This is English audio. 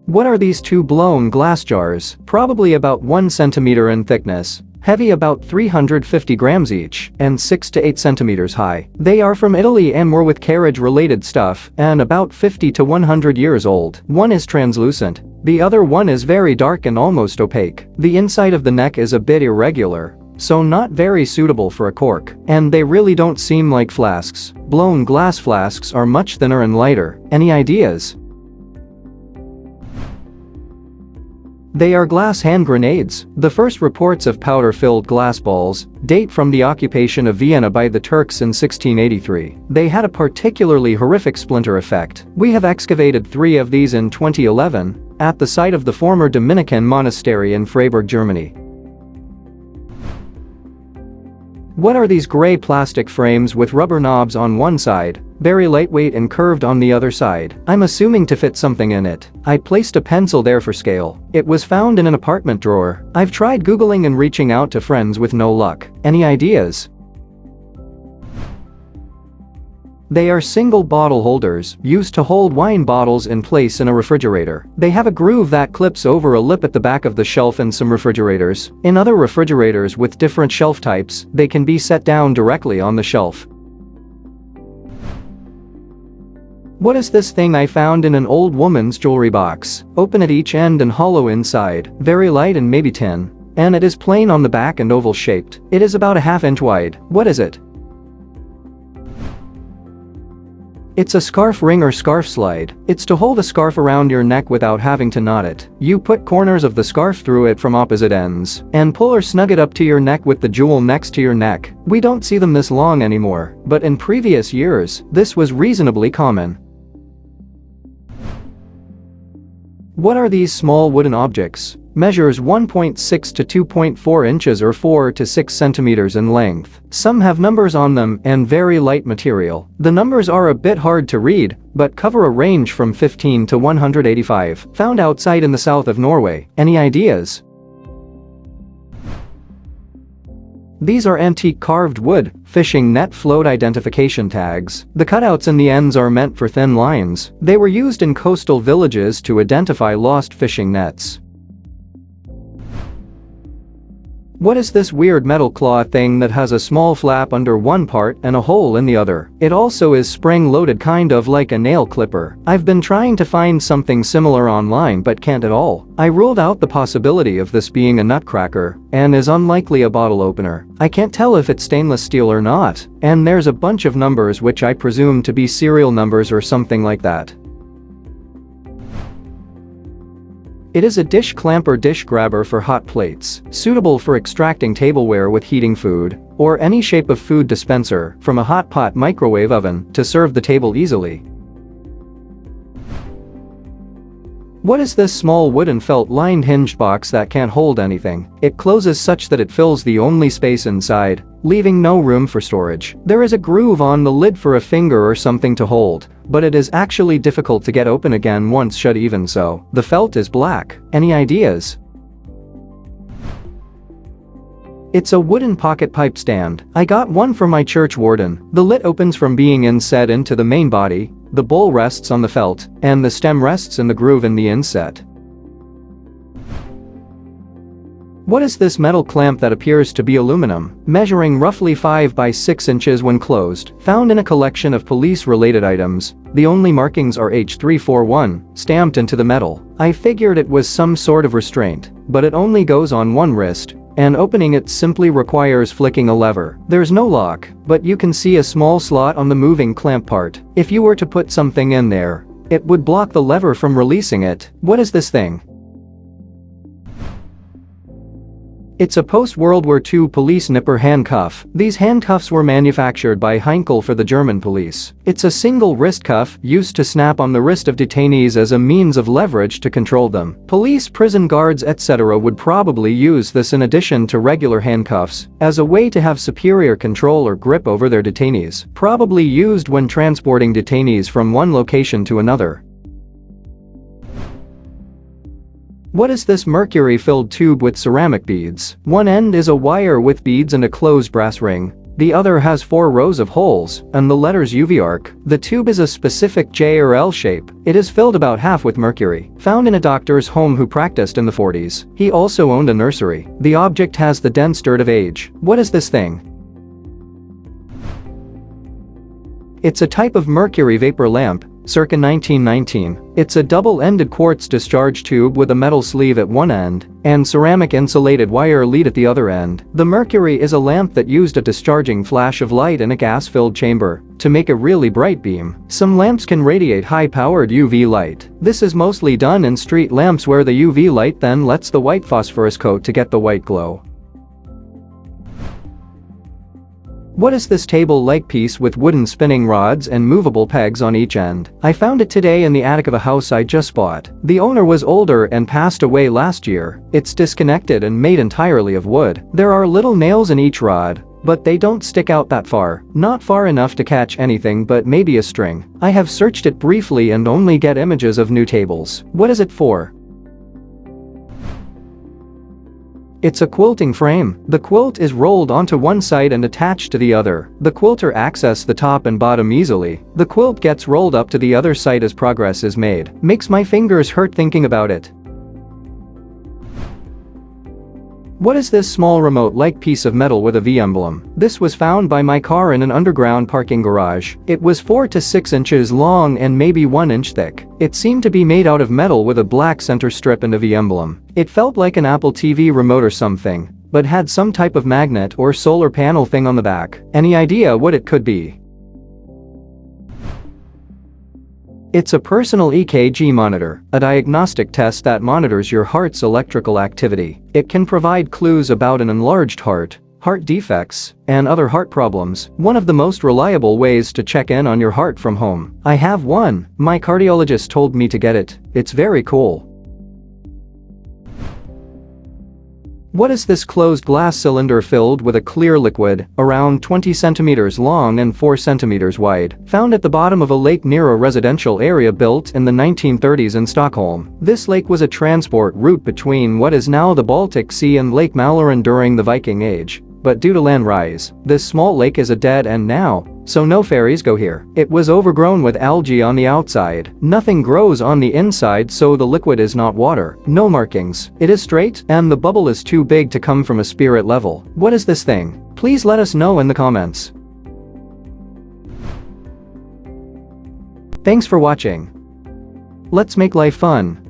What are these two blown glass jars? Probably about 1 centimeter in thickness, heavy about 350 grams each, and 6 to 8 centimeters high. They are from Italy and were with carriage-related stuff and about 50 to 100 years old. One is translucent. The other one is very dark and almost opaque. The inside of the neck is a bit irregular, so not very suitable for a cork. And they really don't seem like flasks. Blown glass flasks are much thinner and lighter. Any ideas? They are glass hand grenades. The first reports of powder-filled glass balls date from the occupation of Vienna by the Turks in 1683. They had a particularly horrific splinter effect. We have excavated 3 of these in 2011 at the site of the former Dominican monastery in Freiburg, Germany. What are these gray plastic frames with rubber knobs on one side, very lightweight and curved on the other side? I'm assuming to fit something in it. I placed a pencil there for scale. It was found in an apartment drawer. I've tried Googling and reaching out to friends with no luck. Any ideas? They are single bottle holders used to hold wine bottles in place in a refrigerator. They have a groove that clips over a lip at the back of the shelf in some refrigerators. In other refrigerators with different shelf types, they can be set down directly on the shelf. What is this thing I found in an old woman's jewelry box? Open at each end and hollow inside, very light and maybe tin. And it is plain on the back and oval shaped. It is about a ½ inch wide. What is it? It's a scarf ring or scarf slide. It's to hold a scarf around your neck without having to knot it. You put corners of the scarf through it from opposite ends and pull or snug it up to your neck with the jewel next to your neck. We don't see them this long anymore, but in previous years, this was reasonably common. What are these small wooden objects? Measures 1.6 to 2.4 inches or 4 to 6 centimeters in length. Some have numbers on them and very light material. The numbers are a bit hard to read, but cover a range from 15 to 185. Found outside in the south of Norway. Any ideas? These are antique carved wood, fishing net float identification tags. The cutouts in the ends are meant for thin lines. They were used in coastal villages to identify lost fishing nets. What is this weird metal claw thing that has a small flap under one part and a hole in the other? It also is spring-loaded, kind of like a nail clipper. I've been trying to find something similar online but can't at all. I ruled out the possibility of this being a nutcracker and is unlikely a bottle opener. I can't tell if it's stainless steel or not, and there's a bunch of numbers which I presume to be serial numbers or something like that. It is a dish clamp or dish grabber for hot plates, suitable for extracting tableware with heating food, or any shape of food dispenser from a hot pot microwave oven to serve the table easily. What is this small wooden felt-lined hinged box that can't hold anything? It closes such that it fills the only space inside, leaving no room for storage. There is a groove on the lid for a finger or something to hold, but it is actually difficult to get open again once shut. Even so, the felt is black. Any ideas? It's a wooden pocket pipe stand. I got one from my church warden. The lid opens from being inset into the main body, the bowl rests on the felt, and the stem rests in the groove in the inset. What is this metal clamp that appears to be aluminum, measuring roughly 5 by 6 inches when closed? Found in a collection of police-related items. The only markings are H341, stamped into the metal. I figured it was some sort of restraint, but it only goes on one wrist, and opening it simply requires flicking a lever. There's no lock, but you can see a small slot on the moving clamp part. If you were to put something in there, it would block the lever from releasing it. What is this thing? It's a post-World War II police nipper handcuff. These handcuffs were manufactured by Heinkel for the German police. It's a single wrist cuff used to snap on the wrist of detainees as a means of leverage to control them. Police, prison guards, etc. would probably use this in addition to regular handcuffs as a way to have superior control or grip over their detainees. Probably used when transporting detainees from one location to another. What is this mercury-filled tube with ceramic beads? One end is a wire with beads and a closed brass ring. the other has 4 rows of holes, and the letters UV arc. The tube is a specific J or L shape. It is filled about half with mercury, found in a doctor's home who practiced in the 40s. He also owned a nursery. The object has the dense dirt of age. What is this thing? It's a type of mercury vapor lamp, circa 1919. It's a double-ended quartz discharge tube with a metal sleeve at one end and ceramic insulated wire lead at the other end. The Mercury is a lamp that used a discharging flash of light in a gas-filled chamber to make a really bright beam. Some lamps can radiate high-powered UV light. This is mostly done in street lamps where the UV light then lets the white phosphorus coat to get the white glow. What is this table-like piece with wooden spinning rods and movable pegs on each end? I found it today in the attic of a house I just bought. The owner was older and passed away last year. It's disconnected and made entirely of wood. There are little nails in each rod, but they don't stick out that far. Not far enough to catch anything but maybe a string. I have searched it briefly and only get images of new tables. What is it for? It's a quilting frame. The quilt is rolled onto one side and attached to the other. The quilter accesses the top and bottom easily. The quilt gets rolled up to the other side as progress is made. Makes my fingers hurt thinking about it. What is this small remote-like piece of metal with a V emblem? This was found by my car in an underground parking garage. It was 4 to 6 inches long and maybe 1 inch thick. It seemed to be made out of metal with a black center strip and a V emblem. It felt like an Apple TV remote or something, but had some type of magnet or solar panel thing on the back. Any idea what it could be? It's a personal EKG monitor, a diagnostic test that monitors your heart's electrical activity. It can provide clues about an enlarged heart defects, and other heart problems. One of the most reliable ways to check in on your heart from home. I have one. My cardiologist told me to get it. It's very cool. What is this closed glass cylinder filled with a clear liquid, around 20 centimeters long and 4 centimeters wide, found at the bottom of a lake near a residential area built in the 1930s in Stockholm? This lake was a transport route between what is now the Baltic Sea and Lake Mälaren during the Viking Age. But due to land rise, this small lake is a dead end now, so no ferries go here. It was overgrown with algae on the outside. Nothing grows on the inside, so the liquid is not water. No markings. It is straight, and the bubble is too big to come from a spirit level. What is this thing? Please let us know in the comments. Thanks for watching. Let's make life fun.